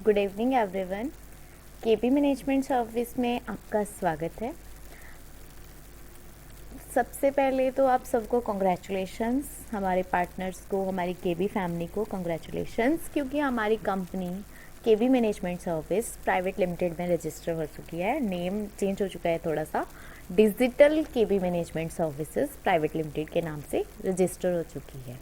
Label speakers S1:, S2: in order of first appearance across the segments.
S1: Good evening everyone. KP management service में आपका स्वागत है। सबसे पहले तो आप सबको कॉन्ग्रेचुलेशंस, हमारे पार्टनर्स को, हमारी केबी फैमिली को कॉन्ग्रेचुलेशंस, क्योंकि हमारी कंपनी केबी मैनेजमेंट सर्विस प्राइवेट लिमिटेड में रजिस्टर हो चुकी है। नेम चेंज हो चुका है थोड़ा सा, डिजिटल केबी मैनेजमेंट सर्विसेज प्राइवेट लिमिटेड के नाम से रजिस्टर हो चुकी है।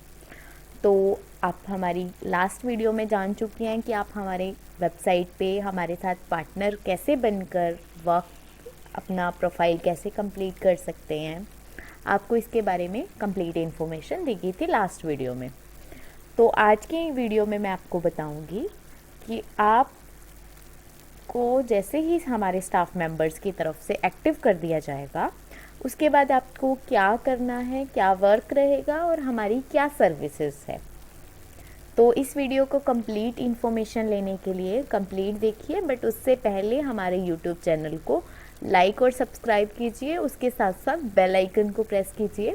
S1: तो आप हमारी लास्ट वीडियो में जान चुकी हैं कि आप हमारे वेबसाइट पे हमारे साथ पार्टनर कैसे बनकर वर्क अपना प्रोफाइल कैसे कंप्लीट कर सकते हैं। आपको इसके बारे में कंप्लीट इन्फॉर्मेशन दी गई थी लास्ट वीडियो में। तो आज की वीडियो में मैं आपको बताऊंगी कि आप को जैसे ही हमारे स्टाफ मेंबर्स की तरफ से एक्टिव कर दिया जाएगा, उसके बाद आपको क्या करना है, क्या वर्क रहेगा और हमारी क्या सर्विसेज है। तो इस वीडियो को कंप्लीट इन्फॉर्मेशन लेने के लिए कंप्लीट देखिए, बट उससे पहले हमारे यूट्यूब चैनल को लाइक और सब्सक्राइब कीजिए, उसके साथ साथ बेल आइकन को प्रेस कीजिए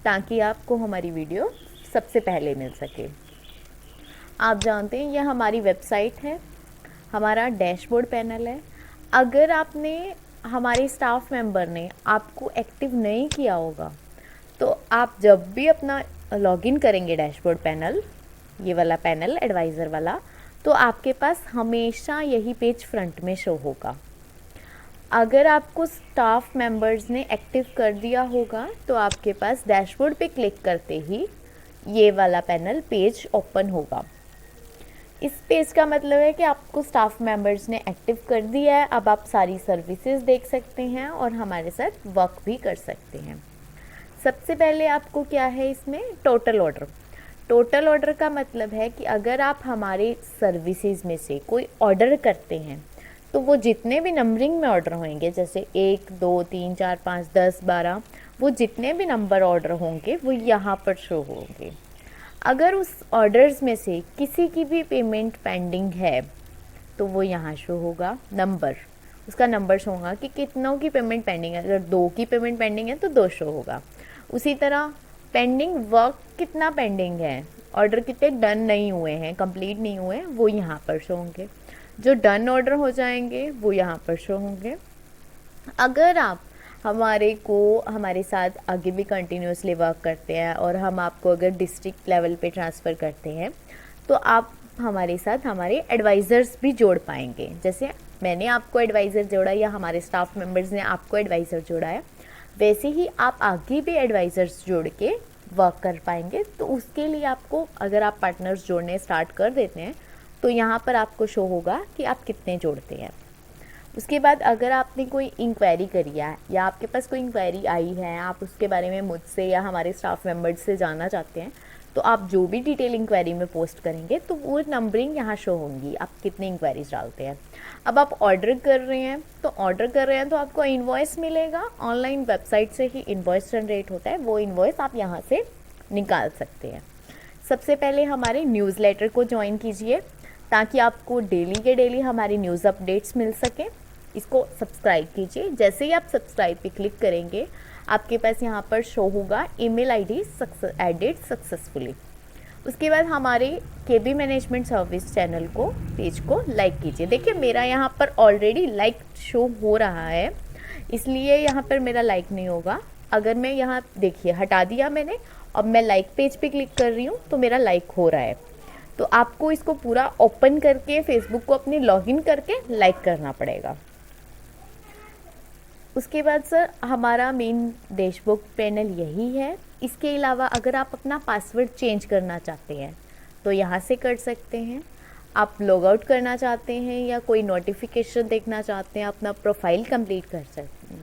S1: ताकि आपको हमारी वीडियो सबसे पहले मिल सके। आप जानते हैं यह हमारी वेबसाइट है, हमारा डैशबोर्ड पैनल है। अगर आपने हमारे स्टाफ मेंबर ने आपको एक्टिव नहीं किया होगा तो आप जब भी अपना लॉगिन करेंगे डैशबोर्ड पैनल, ये वाला पैनल एडवाइज़र वाला, तो आपके पास हमेशा यही पेज फ्रंट में शो होगा। अगर आपको स्टाफ मेंबर्स ने एक्टिव कर दिया होगा तो आपके पास डैशबोर्ड पे क्लिक करते ही ये वाला पैनल पेज ओपन होगा। इस पेज का मतलब है कि आपको स्टाफ मेंबर्स ने एक्टिव कर दिया है। अब आप सारी सर्विसेज देख सकते हैं और हमारे साथ वर्क भी कर सकते हैं। सबसे पहले आपको क्या है इसमें, टोटल ऑर्डर। टोटल ऑर्डर का मतलब है कि अगर आप हमारे सर्विसेज में से कोई ऑर्डर करते हैं तो वो जितने भी नंबरिंग में ऑर्डर होंगे, जैसे 1 2 3 4 5 10 12, वो जितने भी नंबर ऑर्डर होंगे वो यहाँ पर शो होंगे। अगर उस ऑर्डर्स में से किसी की भी पेमेंट पेंडिंग है तो वो यहाँ शो होगा, नंबर, उसका नंबर शो होगा कि कितनों की पेमेंट पेंडिंग है। अगर 2 की पेमेंट पेंडिंग है तो 2 शो होगा। उसी तरह पेंडिंग वर्क कितना पेंडिंग है, ऑर्डर कितने डन नहीं हुए हैं, कंप्लीट नहीं हुए हैं, वो यहाँ पर शो होंगे। जो डन ऑर्डर हो जाएंगे वो यहाँ पर शो होंगे। अगर आप हमारे साथ आगे भी कंटिन्यूसली वर्क करते हैं और हम आपको अगर डिस्ट्रिक्ट लेवल पे ट्रांसफ़र करते हैं तो आप हमारे साथ हमारे एडवाइज़र्स भी जोड़ पाएंगे। जैसे मैंने आपको एडवाइज़र जोड़ा या हमारे स्टाफ मेंबर्स ने आपको एडवाइज़र जोड़ा है, वैसे ही आप आगे भी एडवाइज़र्स जोड़ के वर्क कर पाएंगे। तो उसके लिए आपको, अगर आप पार्टनर्स जोड़ने स्टार्ट कर देते हैं तो यहाँ पर आपको शो होगा कि आप कितने जोड़ते हैं। उसके बाद अगर आपने कोई इंक्वायरी करी है या आपके पास कोई इंक्वायरी आई है, आप उसके बारे में मुझसे या हमारे स्टाफ मेंबर्स से जानना चाहते हैं, तो आप जो भी डिटेल इंक्वायरी में पोस्ट करेंगे तो वो नंबरिंग यहाँ शो होंगी, आप कितनी इंक्वायरीज डालते हैं। अब आप ऑर्डर कर रहे हैं तो आपको इन्वॉइस मिलेगा। ऑनलाइन वेबसाइट से ही इन्वॉइस जनरेट होता है, वो इन्वॉइस आप यहाँ से निकाल सकते हैं। सबसे पहले हमारे न्यूज़लेटर को ज्वाइन कीजिए ताकि आपको डेली के डेली हमारी न्यूज़ अपडेट्स मिल सकें। इसको सब्सक्राइब कीजिए। जैसे ही आप सब्सक्राइब पे क्लिक करेंगे आपके पास यहाँ पर शो होगा ईमेल आईडी एडेड सक्सेसफुली। उसके बाद हमारे केबी मैनेजमेंट सर्विस चैनल को, पेज को लाइक कीजिए। देखिए मेरा यहाँ पर ऑलरेडी लाइक शो हो रहा है, इसलिए यहाँ पर मेरा लाइक नहीं होगा। अगर मैं यहाँ, देखिए हटा दिया मैंने, अब मैं लाइक पेज पे क्लिक कर रही हूँ तो मेरा लाइक हो रहा है। तो आपको इसको पूरा ओपन करके फेसबुक को अपनी लॉगिन करके लाइक करना पड़ेगा। उसके बाद सर हमारा मेन डैशबोर्ड पैनल यही है। इसके अलावा अगर आप अपना पासवर्ड चेंज करना चाहते हैं तो यहाँ से कर सकते हैं। आप लॉग आउट करना चाहते हैं या कोई नोटिफिकेशन देखना चाहते हैं, अपना प्रोफाइल कंप्लीट कर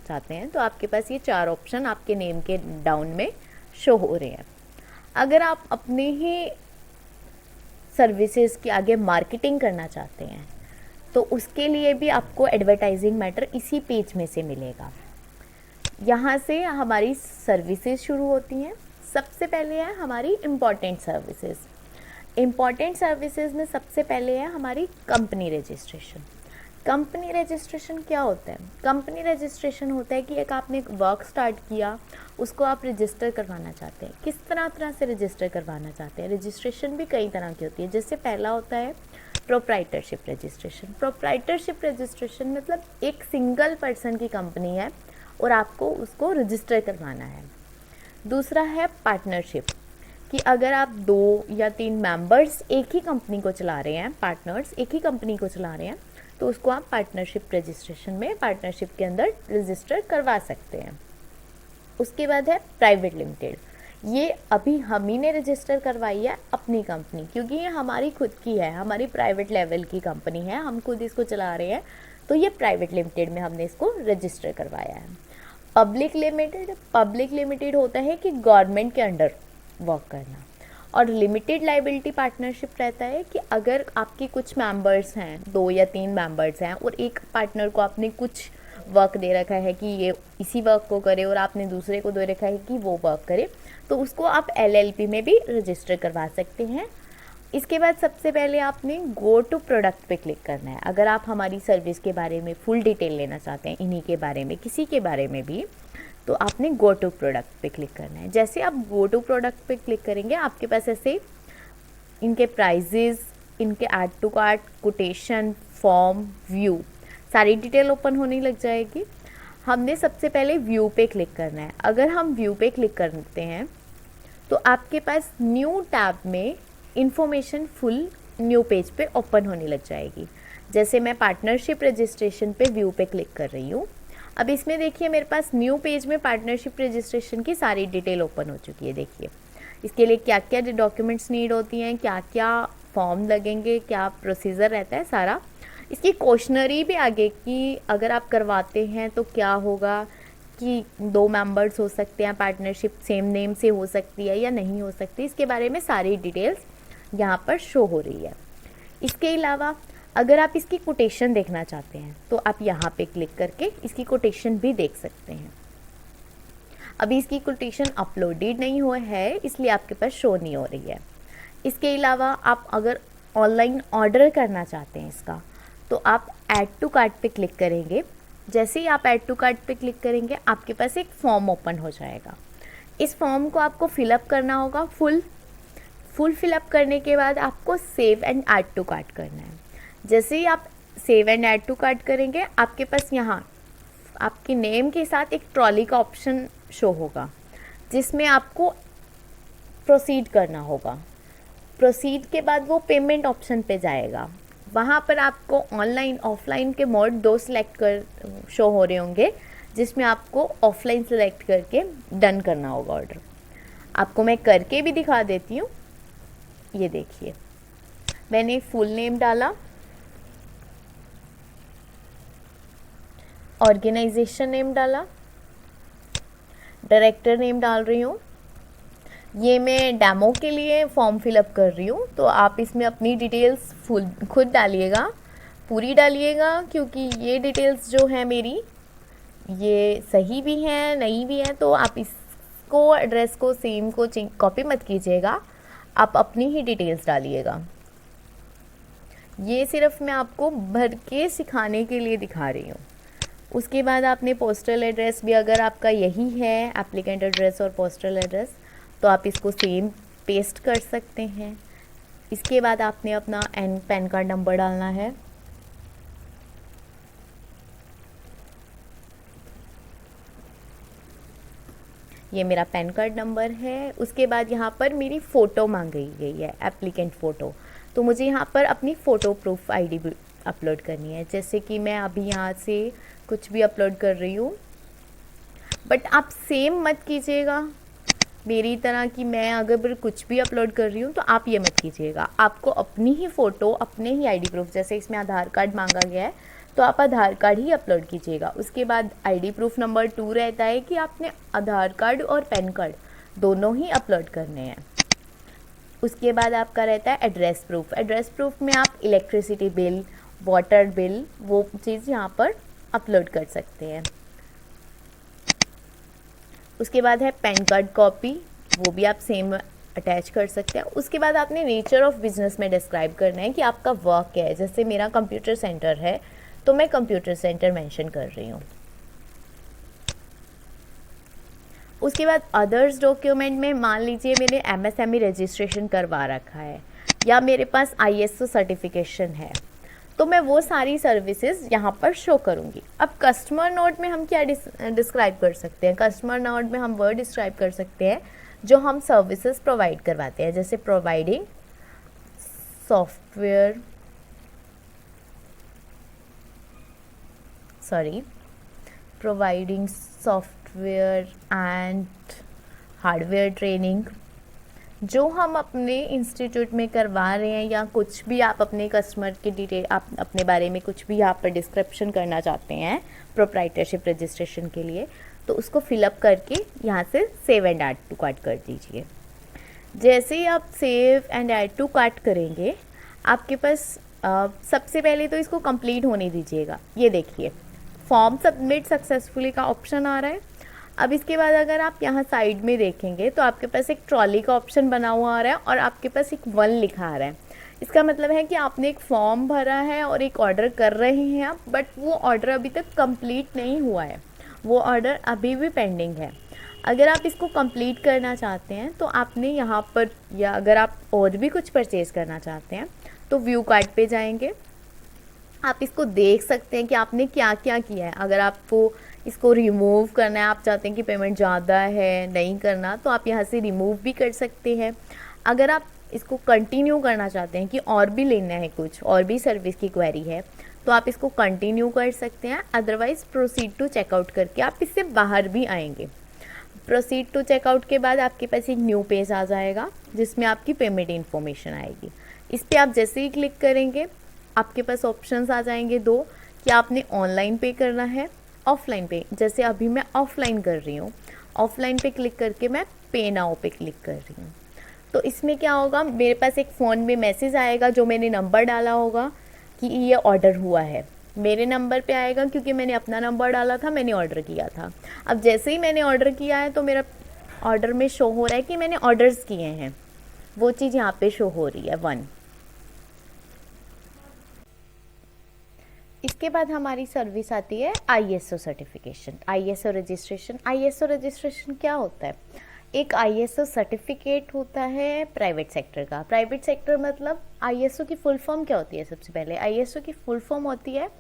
S1: चाहते हैं, तो आपके पास ये 4 ऑप्शन आपके नेम के डाउन में शो हो रहे हैं। अगर आप अपने ही सर्विसेज की आगे मार्केटिंग करना चाहते हैं तो उसके लिए भी आपको एडवर्टाइजिंग मैटर इसी पेज में से मिलेगा। यहाँ से हमारी सर्विसेज शुरू होती हैं। सबसे पहले है हमारी इम्पॉर्टेंट सर्विसेज। इम्पॉर्टेंट सर्विसेज में सबसे पहले है हमारी कंपनी रजिस्ट्रेशन। कंपनी रजिस्ट्रेशन क्या होता है? कंपनी रजिस्ट्रेशन होता है कि एक आपने वर्क स्टार्ट किया, उसको आप रजिस्टर करवाना चाहते हैं। किस तरह से रजिस्टर करवाना चाहते हैं? रजिस्ट्रेशन भी कई तरह की होती है। जैसे पहला होता है प्रोप्राइटरशिप रजिस्ट्रेशन। प्रोप्राइटरशिप रजिस्ट्रेशन मतलब एक सिंगल पर्सन की कंपनी है और आपको उसको रजिस्टर करवाना है। दूसरा है पार्टनरशिप, कि अगर आप 2 या 3 मेंबर्स एक ही कंपनी को चला रहे हैं, पार्टनर्स एक ही कंपनी को चला रहे हैं, तो उसको आप पार्टनरशिप रजिस्ट्रेशन में पार्टनरशिप के अंदर रजिस्टर करवा सकते हैं। उसके बाद है प्राइवेट लिमिटेड। ये अभी हम ही ने रजिस्टर करवाई है अपनी कंपनी, क्योंकि ये हमारी खुद की है, हमारी प्राइवेट लेवल की कंपनी है, हम खुद इसको चला रहे हैं, तो ये प्राइवेट लिमिटेड में हमने इसको रजिस्टर करवाया है। पब्लिक लिमिटेड होता है कि गवर्नमेंट के अंडर वर्क करना। और लिमिटेड लाइबिलिटी पार्टनरशिप रहता है कि अगर आपके कुछ मेंबर्स हैं, 2 या 3 मेंबर्स हैं, और एक पार्टनर को आपने कुछ वर्क दे रखा है कि ये इसी वर्क को करे और आपने दूसरे को दे रखा है कि वो वर्क करे, तो उसको आप LLP में भी रजिस्टर करवा सकते हैं। इसके बाद सबसे पहले आपने गो टू प्रोडक्ट पे क्लिक करना है। अगर आप हमारी सर्विस के बारे में फुल डिटेल लेना चाहते हैं, इन्हीं के बारे में, किसी के बारे में भी, तो आपने गो टू प्रोडक्ट पे क्लिक करना है। जैसे आप गो टू प्रोडक्ट पे क्लिक करेंगे, आपके पास ऐसे इनके प्राइजेस, इनके add to cart, quotation, form, view, सारी डिटेल ओपन होने लग जाएगी। हमने सबसे पहले व्यू पे क्लिक करना है। अगर हम व्यू पे क्लिक करते हैं तो आपके पास न्यू टैब में इंफॉर्मेशन फुल न्यू पेज पे ओपन होने लग जाएगी। जैसे मैं पार्टनरशिप रजिस्ट्रेशन पे व्यू पे क्लिक कर रही हूँ, अब इसमें देखिए मेरे पास न्यू पेज में पार्टनरशिप रजिस्ट्रेशन की सारी डिटेल ओपन हो चुकी है। देखिए इसके लिए क्या क्या डॉक्यूमेंट्स नीड होती हैं, क्या क्या फॉर्म लगेंगे, क्या प्रोसीजर रहता है, सारा। इसकी क्वेश्चनरी भी आगे कि अगर आप करवाते हैं तो क्या होगा, कि 2 मेंबर्स हो सकते हैं, पार्टनरशिप सेम नेम से हो सकती है या नहीं हो सकती, इसके बारे में सारी डिटेल्स यहाँ पर शो हो रही है। इसके अलावा अगर आप इसकी कोटेशन देखना चाहते हैं तो आप यहाँ पे क्लिक करके इसकी कोटेशन भी देख सकते हैं। अभी इसकी कोटेशन अपलोडेड नहीं हुआ है, इसलिए आपके पास शो नहीं हो रही है। इसके अलावा आप अगर ऑनलाइन ऑर्डर करना चाहते हैं इसका, तो आप ऐड टू कार्ट पे क्लिक करेंगे। जैसे ही आप ऐड टू कार्ट पे क्लिक करेंगे, आपके पास एक फॉर्म ओपन हो जाएगा। इस फॉर्म को आपको फिलअप करना होगा। फुल फिलअप करने के बाद आपको save and add to cart करना है। जैसे ही आप save and add to cart करेंगे, आपके पास यहाँ आपके नेम के साथ एक ट्रॉली का ऑप्शन शो होगा, जिसमें आपको प्रोसीड करना होगा। प्रोसीड के बाद वो पेमेंट ऑप्शन पे जाएगा। वहाँ पर आपको ऑनलाइन ऑफलाइन के मोड 2 सिलेक्ट कर शो हो रहे होंगे, जिसमें आपको ऑफलाइन सेलेक्ट करके डन करना होगा ऑर्डर। आपको मैं करके भी दिखा देती हूँ। ये देखिए, मैंने फुल नेम डाला, ऑर्गेनाइजेशन नेम डाला, डायरेक्टर नेम डाल रही हूँ। ये मैं डेमो के लिए फॉर्म फिलअप कर रही हूँ, तो आप इसमें अपनी डिटेल्स खुद डालिएगा, पूरी डालिएगा, क्योंकि ये डिटेल्स जो है मेरी, ये सही भी हैं नहीं भी हैं, तो आप इसको एड्रेस को सेम को कॉपी मत कीजिएगा, आप अपनी ही डिटेल्स डालिएगा। ये सिर्फ मैं आपको भर के सिखाने के लिए दिखा रही हूँ। उसके बाद आपने पोस्टल एड्रेस भी, अगर आपका यही है एप्लीकेंट एड्रेस और पोस्टल एड्रेस, तो आप इसको सेम पेस्ट कर सकते हैं। इसके बाद आपने अपना पैन कार्ड नंबर डालना है। ये मेरा पैन कार्ड नंबर है। उसके बाद यहाँ पर मेरी फ़ोटो मांगी गई है, एप्लीकेंट फ़ोटो, तो मुझे यहाँ पर अपनी फ़ोटो प्रूफ ID भी अपलोड करनी है। जैसे कि मैं अभी यहाँ से कुछ भी अपलोड कर रही हूँ, बट आप सेम मत कीजिएगा मेरी तरह कि मैं अगर कुछ भी अपलोड कर रही हूँ तो आप ये मत कीजिएगा। आपको अपनी ही फ़ोटो, अपने ही ID प्रूफ, जैसे इसमें आधार कार्ड मांगा गया है तो आप आधार कार्ड ही अपलोड कीजिएगा। उसके बाद ID प्रूफ नंबर 2 रहता है कि आपने आधार कार्ड और पैन कार्ड दोनों ही अपलोड करने हैं। उसके बाद आपका रहता है एड्रेस प्रूफ। एड्रेस प्रूफ में आप इलेक्ट्रिसिटी बिल, वाटर बिल, वो चीज़ यहाँ पर अपलोड कर सकते हैं। उसके बाद है पैन कार्ड कॉपी, वो भी आप सेम अटैच कर सकते हैं। उसके बाद आपने नेचर ऑफ बिजनेस में डिस्क्राइब करना है कि आपका वर्क क्या है। जैसे मेरा कंप्यूटर सेंटर है तो मैं कंप्यूटर सेंटर मेंशन कर रही हूँ। उसके बाद अदर्स डॉक्यूमेंट में मान लीजिए मैंने MSME रजिस्ट्रेशन करवा रखा है, या मेरे पास ISO सर्टिफिकेशन है, तो मैं वो सारी सर्विसेज यहाँ पर शो करूँगी। अब कस्टमर नोट में हम क्या डिस्क्राइब कर सकते हैं? कस्टमर नोट में हम वो डिस्क्राइब कर सकते हैं जो हम सर्विसेज प्रोवाइड करवाते हैं, जैसे providing software and hardware training जो हम अपने इंस्टीट्यूट में करवा रहे हैं, या कुछ भी आप अपने कस्टमर की डिटेल, आप अपने बारे में कुछ भी यहाँ पर डिस्क्रिप्शन करना चाहते हैं प्रोप्राइटरशिप रजिस्ट्रेशन के लिए, तो उसको फिलअप करके यहाँ से save and add to cart कर दीजिए। जैसे ही आप save and add to cart करेंगे, आपके पास सबसे पहले तो इसको कंप्लीट होने दीजिएगा। ये देखिए फॉर्म सबमिट सक्सेसफुली का ऑप्शन आ रहा है। अब इसके बाद अगर आप यहाँ साइड में देखेंगे तो आपके पास एक ट्रॉली का ऑप्शन बना हुआ आ रहा है और आपके पास एक 1 लिखा आ रहा है। इसका मतलब है कि आपने एक फॉर्म भरा है और एक ऑर्डर कर रहे हैं आप, बट वो ऑर्डर अभी तक कंप्लीट नहीं हुआ है, वो ऑर्डर अभी भी पेंडिंग है। अगर आप इसको कंप्लीट करना चाहते हैं तो आपने यहाँ पर, या अगर आप और भी कुछ परचेज़ करना चाहते हैं तो व्यू कार्ट पे जाएंगे। आप इसको देख सकते हैं कि आपने क्या क्या किया है। अगर आपको इसको रिमूव करना है, आप चाहते हैं कि पेमेंट ज़्यादा है, नहीं करना, तो आप यहाँ से रिमूव भी कर सकते हैं। अगर आप इसको कंटिन्यू करना चाहते हैं कि और भी लेना है, कुछ और भी सर्विस की क्वेरी है, तो आप इसको कंटिन्यू कर सकते हैं। अदरवाइज़ प्रोसीड टू चेकआउट करके आप इससे बाहर भी आएंगे। प्रोसीड टू चेकआउट के बाद आपके पास एक न्यू पेज आ जाएगा जिसमें आपकी पेमेंट इन्फॉर्मेशन आएगी। इस पर आप जैसे ही क्लिक करेंगे आपके पास ऑप्शंस आ जाएंगे 2, कि आपने ऑनलाइन पे करना है, ऑफलाइन पे। जैसे अभी मैं ऑफलाइन कर रही हूँ, ऑफलाइन पे क्लिक करके मैं पे नाउ पे क्लिक कर रही हूँ। तो इसमें क्या होगा, मेरे पास एक फ़ोन में मैसेज आएगा जो मैंने नंबर डाला होगा कि ये ऑर्डर हुआ है, मेरे नंबर पे आएगा क्योंकि मैंने अपना नंबर डाला था, मैंने ऑर्डर किया था। अब जैसे ही मैंने ऑर्डर किया है तो मेरा ऑर्डर में शो हो रहा है कि मैंने ऑर्डर्स किए हैं, वो चीज़ यहाँ पे शो हो रही है 1। इसके बाद हमारी सर्विस आती है ISO certification, ISO registration. ISO registration क्या होता है? एक ISO सर्टिफिकेट होता है प्राइवेट सेक्टर का। प्राइवेट सेक्टर मतलब ISO की फुल फॉर्म क्या होती है? सबसे पहले ISO की फुल फॉर्म होती है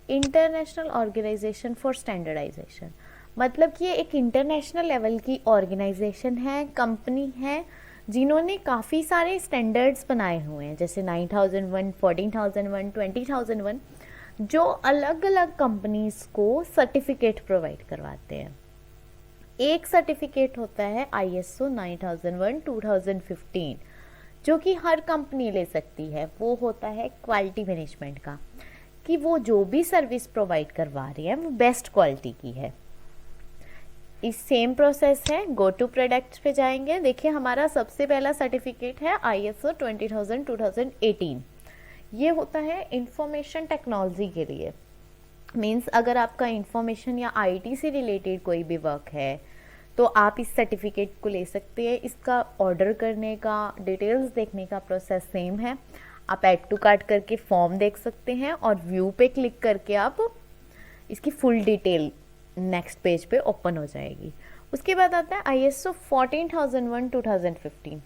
S1: इंटरनेशनल ऑर्गेनाइजेशन फॉर स्टैंडर्डाइजेशन। मतलब कि ये एक इंटरनेशनल लेवल की ऑर्गेनाइजेशन है, कंपनी है, जिन्होंने काफ़ी सारे स्टैंडर्ड्स बनाए हुए हैं, जैसे 9001, 14001, 20001, जो अलग अलग कंपनीज को सर्टिफिकेट प्रोवाइड करवाते हैं। एक सर्टिफिकेट होता है ISO 9001 2015 जो कि हर कंपनी ले सकती है। वो होता है क्वालिटी मैनेजमेंट का, कि वो जो भी सर्विस प्रोवाइड करवा रही है वो बेस्ट क्वालिटी की है। इस सेम प्रोसेस है, गो टू प्रोडक्ट्स पे जाएंगे। देखिए हमारा सबसे पहला सर्टिफिकेट है ISO 20000 2018। ये होता है इंफॉर्मेशन टेक्नोलॉजी के लिए। मीन्स अगर आपका इंफॉर्मेशन या IT से रिलेटेड कोई भी वर्क है तो आप इस सर्टिफिकेट को ले सकते हैं। इसका ऑर्डर करने का, डिटेल्स देखने का प्रोसेस सेम है। आप ऐड टू कार्ट करके फॉर्म देख सकते हैं और व्यू पे क्लिक करके आप इसकी फुल डिटेल नेक्स्ट पेज पे ओपन हो जाएगी। उसके बाद आता है ISO 14001 2015।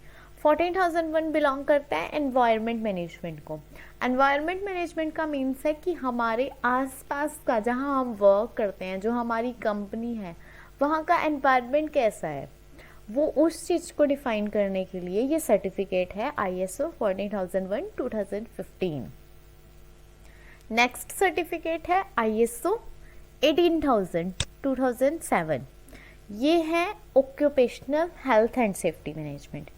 S1: 14001 बिलोंग करता है एनवायरनमेंट मैनेजमेंट को। एनवायरनमेंट मैनेजमेंट का मीन्स है कि हमारे आसपास का, जहां हम वर्क करते हैं, जो हमारी कंपनी है, वहाँ का एनवायरनमेंट कैसा है, वो उस चीज़ को डिफाइन करने के लिए ये सर्टिफिकेट है ISO 14001 2015। नेक्स्ट सर्टिफिकेट है ISO 18000 2007। ये है occupational health and safety management.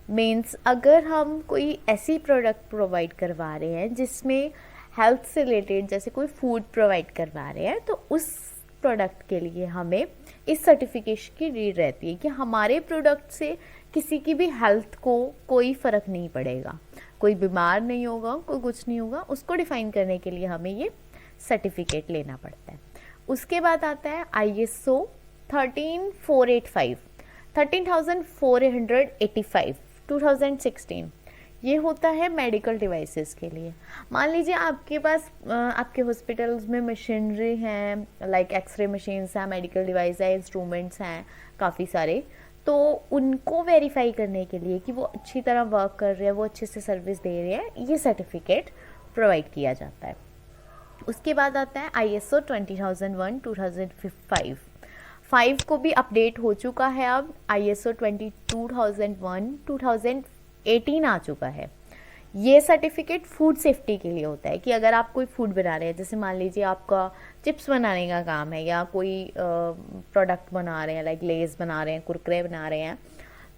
S1: Means अगर हम कोई ऐसी प्रोडक्ट प्रोवाइड करवा रहे हैं जिसमें हेल्थ से रिलेटेड, जैसे कोई फूड प्रोवाइड करवा रहे हैं, तो उस प्रोडक्ट के लिए हमें इस सर्टिफिकेशन की नीड रहती है कि हमारे प्रोडक्ट से किसी की भी हेल्थ को कोई फ़र्क नहीं पड़ेगा, कोई बीमार नहीं होगा, कोई कुछ नहीं होगा। उसको डिफाइन करने के लिए हमें ये सर्टिफिकेट लेना पड़ता है। उसके बाद आता है ISO 13485 13485 2016। ये होता है मेडिकल डिवाइसेस के लिए। मान लीजिए आपके पास आपके हॉस्पिटल्स में मशीनरी हैं, लाइक एक्सरे मशीन्स हैं, मेडिकल डिवाइस है, इंस्ट्रूमेंट्स हैं काफ़ी सारे। तो उनको वेरीफाई करने के लिए कि वो अच्छी तरह वर्क कर रहे हैं, वो अच्छे से सर्विस दे रहे हैं, ये सर्टिफिकेट प्रोवाइड किया जाता है। उसके बाद आता है ISO 20001 2005। 5 को भी अपडेट हो चुका है, अब ISO 2001 2018 आ चुका है। ये सर्टिफिकेट फूड सेफ्टी के लिए होता है कि अगर आप कोई फूड बना रहे हैं, जैसे मान लीजिए आपका चिप्स बनाने का काम है या कोई प्रोडक्ट बना रहे हैं, लाइक लेस बना रहे हैं, कुरकुरे बना रहे हैं,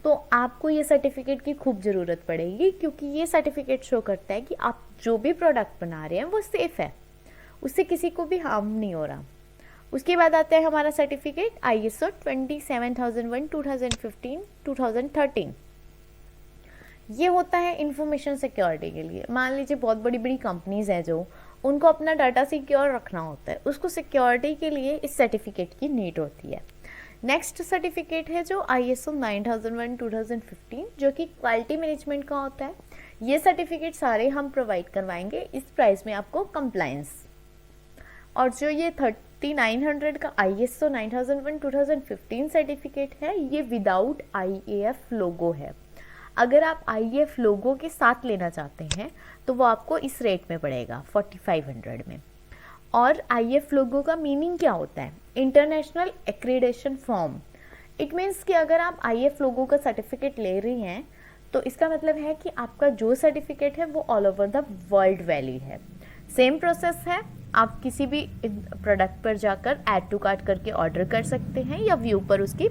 S1: तो आपको ये सर्टिफिकेट की खूब ज़रूरत पड़ेगी, क्योंकि ये सर्टिफिकेट शो करता है कि आप जो भी प्रोडक्ट बना रहे हैं वो सेफ़ है, उससे किसी को भी हार्म नहीं हो रहा। उसके बाद आता है हमारा सर्टिफिकेट ISO 27001 2015 2013। ये होता है इंफॉर्मेशन सिक्योरिटी के लिए। मान लीजिए बहुत बड़ी बड़ी कंपनीज़ हैं जो उनको अपना डाटा सिक्योर रखना होता है, उसको सिक्योरिटी के लिए इस सर्टिफिकेट की नीड होती है। नेक्स्ट सर्टिफिकेट है जो ISO 9001 2015, जो कि क्वालिटी मैनेजमेंट का होता है। ये सर्टिफिकेट सारे हम प्रोवाइड करवाएंगे इस प्राइस में आपको कंप्लायंस। और जो ये 3900 का ISO 9001 2015 सर्टिफिकेट है, ये विदाउट IAF लोगो है। अगर आप IAF लोगो के साथ लेना चाहते हैं तो वो आपको इस रेट में पड़ेगा 4500 में। और IAF लोगो का मीनिंग क्या होता है? International accreditation form. It means कि अगर आप IAF लोगो का सर्टिफिकेट ले रही हैं तो इसका मतलब है कि आपका जो सर्टिफिकेट है वो all over the world valid है। सेम प्रोसेस है, आप किसी भी प्रोडक्ट पर जाकर ऐड टू कार्ट करके ऑर्डर कर सकते हैं या व्यू पर उसकी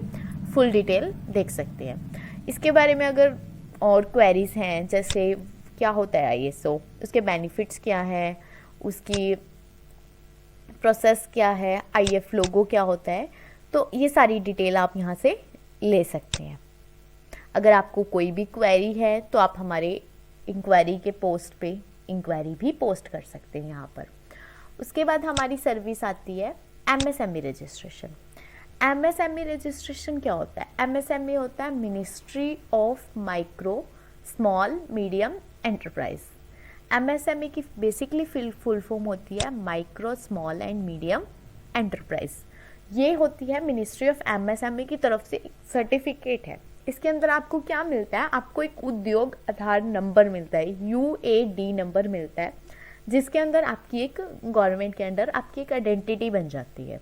S1: फुल डिटेल देख सकते हैं। इसके बारे में अगर और क्वेरीज हैं, जैसे क्या होता है ISO, उसके बेनिफिट्स क्या है, उसकी प्रोसेस क्या है, IF लोगो क्या होता है, तो ये सारी डिटेल आप यहाँ से ले सकते हैं। अगर आपको कोई भी क्वेरी है तो आप हमारे इंक्वायरी के पोस्ट पे इंक्वायरी भी पोस्ट कर सकते हैं यहाँ पर। उसके बाद हमारी सर्विस आती है MSME रजिस्ट्रेशन। MSME रजिस्ट्रेशन क्या होता है? MSME होता है ministry of micro small medium enterprise. MSME की बेसिकली फुल फॉर्म होती है micro small and medium enterprise. ये होती है मिनिस्ट्री ऑफ MSME की तरफ से सर्टिफिकेट है। इसके अंदर आपको क्या मिलता है? आपको एक उद्योग आधार नंबर मिलता है, UAD नंबर मिलता है, जिसके अंदर आपकी एक गवर्नमेंट के अंडर आपकी एक आइडेंटिटी बन जाती है।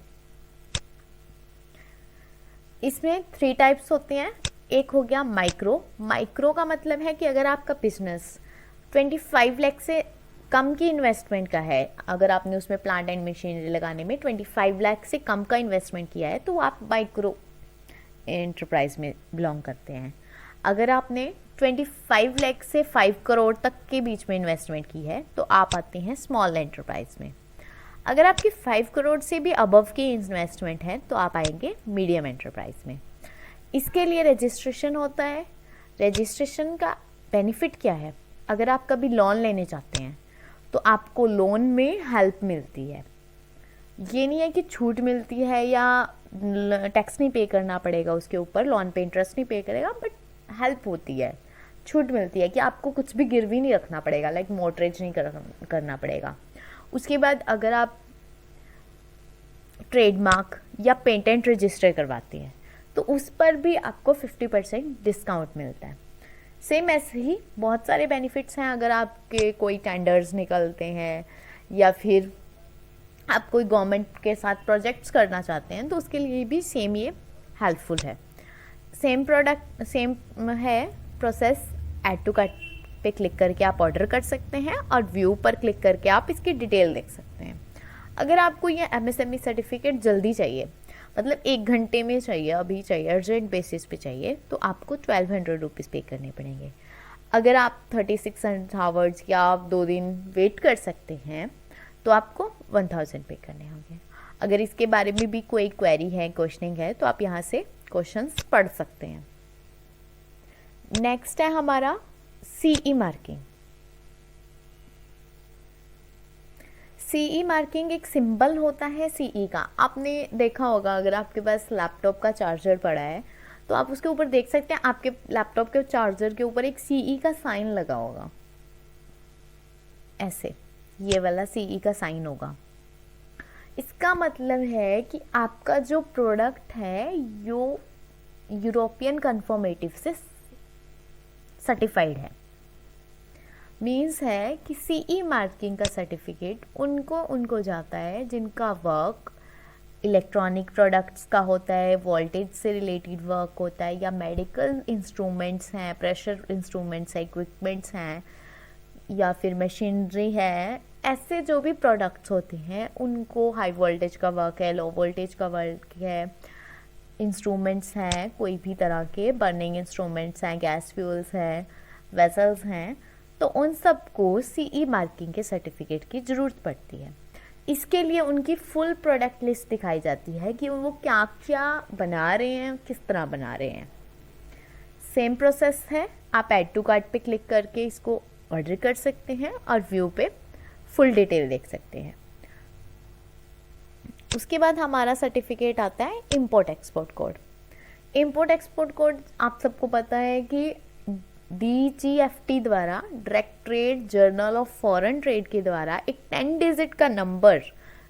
S1: इसमें 3 टाइप्स होते हैं। एक हो गया माइक्रो। माइक्रो का मतलब है कि अगर आपका बिजनेस 25 लाख से कम की इन्वेस्टमेंट का है, अगर आपने उसमें प्लांट एंड मशीनरी लगाने में 25 लाख से कम का इन्वेस्टमेंट किया है तो आप माइक्रो एंटरप्राइज में बिलोंग करते हैं। अगर आपने 25 लाख से 5 करोड़ तक के बीच में इन्वेस्टमेंट की है तो आप आते हैं स्मॉल एंटरप्राइज में। अगर आपकी 5 करोड़ से भी अबव की इन्वेस्टमेंट है तो आप आएंगे मीडियम एंटरप्राइज में। इसके लिए रजिस्ट्रेशन होता है। रजिस्ट्रेशन का बेनिफिट क्या है? अगर आप कभी लोन लेने चाहते हैं तो आपको लोन में हेल्प मिलती है। ये नहीं है कि छूट मिलती है या टैक्स नहीं पे करना पड़ेगा उसके ऊपर, लोन पे इंटरेस्ट नहीं पे करेगा, बट हेल्प होती है, छूट मिलती है कि आपको कुछ भी गिरवी नहीं रखना पड़ेगा, लाइक मोर्टगेज नहीं करना पड़ेगा। उसके बाद अगर आप ट्रेडमार्क या पेटेंट रजिस्टर करवाते हैं तो उस पर भी आपको 50% डिस्काउंट मिलता है। सेम ऐसे ही बहुत सारे बेनिफिट्स हैं। अगर आपके कोई टेंडर्स निकलते हैं या फिर आप कोई गवर्नमेंट के साथ प्रोजेक्ट्स करना चाहते हैं तो उसके लिए भी सेम ये हेल्पफुल है। सेम है प्रोसेस। ऐड टू कार्ट पे क्लिक करके आप ऑर्डर कर सकते हैं और व्यू पर क्लिक करके आप इसकी डिटेल देख सकते हैं। अगर आपको ये MSME सर्टिफिकेट जल्दी चाहिए, मतलब 1 घंटे में चाहिए, अभी चाहिए, अर्जेंट बेसिस पे चाहिए, तो आपको 1200 रुपीज़ पे करने पड़ेंगे। अगर आप 36 आवर्स या आप 2 दिन वेट कर सकते हैं तो आपको 1000 पे करने होंगे। अगर इसके बारे में भी कोई क्वेरी है, क्वेश्चनिंग है, तो आप यहाँ से क्वेश्चंस पढ़ सकते हैं। नेक्स्ट है हमारा CE मार्किंग। CE मार्किंग एक सिंबल होता है CE का। आपने देखा होगा, अगर आपके पास लैपटॉप का चार्जर पड़ा है तो आप उसके ऊपर देख सकते हैं, आपके लैपटॉप के चार्जर के ऊपर एक CE का साइन लगा होगा, ऐसे ये वाला CE का साइन होगा। इसका मतलब है कि आपका जो प्रोडक्ट है यूरोपियन कन्फर्मेटिव से सर्टिफाइड है। मीन्स है कि सीई मार्किंग का सर्टिफिकेट उनको जाता है जिनका वर्क इलेक्ट्रॉनिक प्रोडक्ट्स का होता है, वोल्टेज से रिलेटेड वर्क होता है, या मेडिकल इंस्ट्रूमेंट्स हैं, प्रेशर इंस्ट्रूमेंट्स हैं, इक्विपमेंट्स हैं, या फिर मशीनरी है। ऐसे जो भी प्रोडक्ट्स होते हैं उनको हाई वोल्टेज का वर्क है, लो वोल्टेज का वर्क है, इंस्ट्रूमेंट्स हैं कोई भी तरह के, बर्निंग इंस्ट्रूमेंट्स हैं, गैस फ्यूल्स हैं, वेसल्स हैं, तो उन सबको सीई मार्किंग के सर्टिफिकेट की ज़रूरत पड़ती है। इसके लिए उनकी फुल प्रोडक्ट लिस्ट दिखाई जाती है कि वो क्या क्या बना रहे हैं, किस तरह बना रहे हैं। सेम प्रोसेस है, आप ऐड टू कार्ट पे क्लिक करके इसको ऑर्डर कर सकते हैं और व्यू पे फुल डिटेल देख सकते हैं। उसके बाद हमारा सर्टिफिकेट आता है import export code. Import export code आप सबको पता है कि DGFT द्वारा, direct trade journal of foreign trade के द्वारा एक 10 डिजिट का नंबर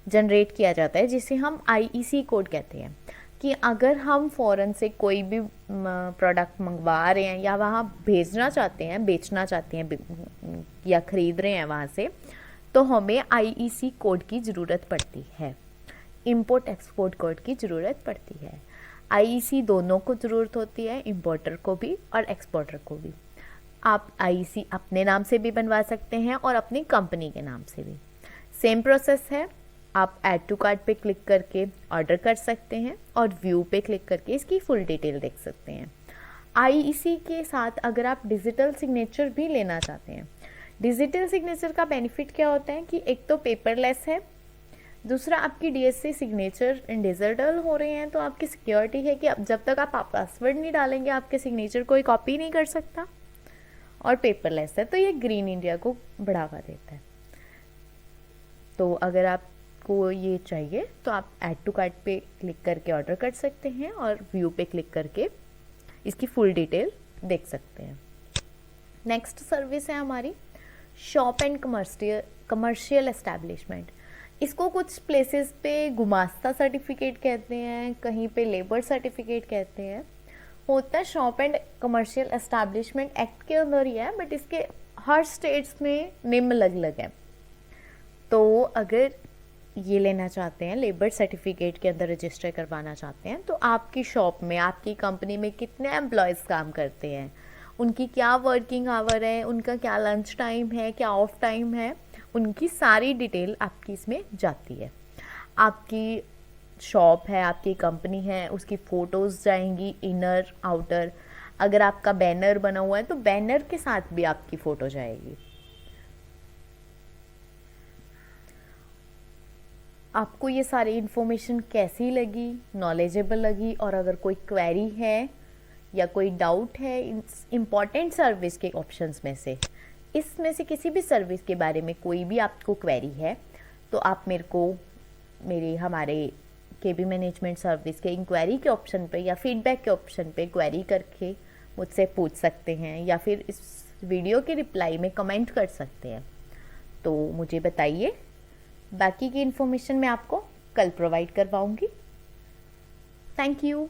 S1: जनरेट किया जाता है जिसे हम IEC कोड कहते हैं। कि अगर हम फॉरेन से कोई भी प्रोडक्ट मंगवा रहे हैं या वहाँ भेजना चाहते हैं, बेचना चाहते हैं या ख़रीद रहे हैं वहाँ से, तो हमें IEC कोड की ज़रूरत पड़ती है, इंपोर्ट एक्सपोर्ट कोड की ज़रूरत पड़ती है। IEC दोनों को ज़रूरत होती है, इंपोर्टर को भी और एक्सपोर्टर को भी। आप IEC अपने नाम से भी बनवा सकते हैं और अपनी कंपनी के नाम से भी। सेम प्रोसेस है, आप ऐड टू कार्ट पे क्लिक करके ऑर्डर कर सकते हैं और व्यू पे क्लिक करके इसकी फुल डिटेल देख सकते हैं। IEC के साथ अगर आप डिजिटल सिग्नेचर भी लेना चाहते हैं, डिजिटल सिग्नेचर का बेनिफिट क्या होता है कि एक तो पेपरलेस है, दूसरा आपकी DSC सिग्नेचर डिजिटल हो रहे हैं तो आपकी सिक्योरिटी है कि अब जब तक आप पासवर्ड नहीं डालेंगे आपके सिग्नेचर कोई कॉपी नहीं कर सकता, और पेपरलेस है तो ये ग्रीन इंडिया को बढ़ावा देता है। तो अगर आपको ये चाहिए तो आप ऐड टू कार्ट पे क्लिक करके ऑर्डर कर सकते हैं और व्यू पे क्लिक करके इसकी फुल डिटेल देख सकते हैं। नेक्स्ट सर्विस है हमारी शॉप एंड कमर्शियल एस्टैब्लिशमेंट। इसको कुछ प्लेसेस पे गुमास्ता सर्टिफिकेट कहते हैं, कहीं पे लेबर सर्टिफिकेट कहते हैं। होता है shop and commercial establishment act के अंदर ही है, बट इसके हर स्टेट्स में नेम अलग अलग है। तो अगर ये लेना चाहते हैं, लेबर सर्टिफिकेट के अंदर रजिस्टर करवाना चाहते हैं, तो आपकी शॉप में, आपकी कंपनी में कितने एम्प्लॉयज़ काम करते हैं, उनकी क्या वर्किंग आवर है, उनका क्या लंच टाइम है, क्या ऑफ टाइम है, उनकी सारी डिटेल आपकी इसमें जाती है। आपकी शॉप है, आपकी कंपनी है, उसकी फ़ोटोज़ जाएंगी, इनर आउटर। अगर आपका बैनर बना हुआ है तो बैनर के साथ भी आपकी फ़ोटो जाएगी। आपको ये सारी इन्फॉर्मेशन कैसी लगी, नॉलेजेबल लगी? और अगर कोई क्वेरी है या कोई डाउट है इम्पॉर्टेंट सर्विस के ऑप्शंस में से, इसमें से किसी भी सर्विस के बारे में कोई भी आपको क्वेरी है, तो आप मेरे को हमारे KB मैनेजमेंट सर्विस के इंक्वायरी के ऑप्शन पे या फीडबैक के ऑप्शन पे क्वेरी करके मुझसे पूछ सकते हैं, या फिर इस वीडियो के रिप्लाई में कमेंट कर सकते हैं। तो मुझे बताइए, बाकी की इन्फॉर्मेशन मैं आपको कल प्रोवाइड करवाऊँगी। Thank you.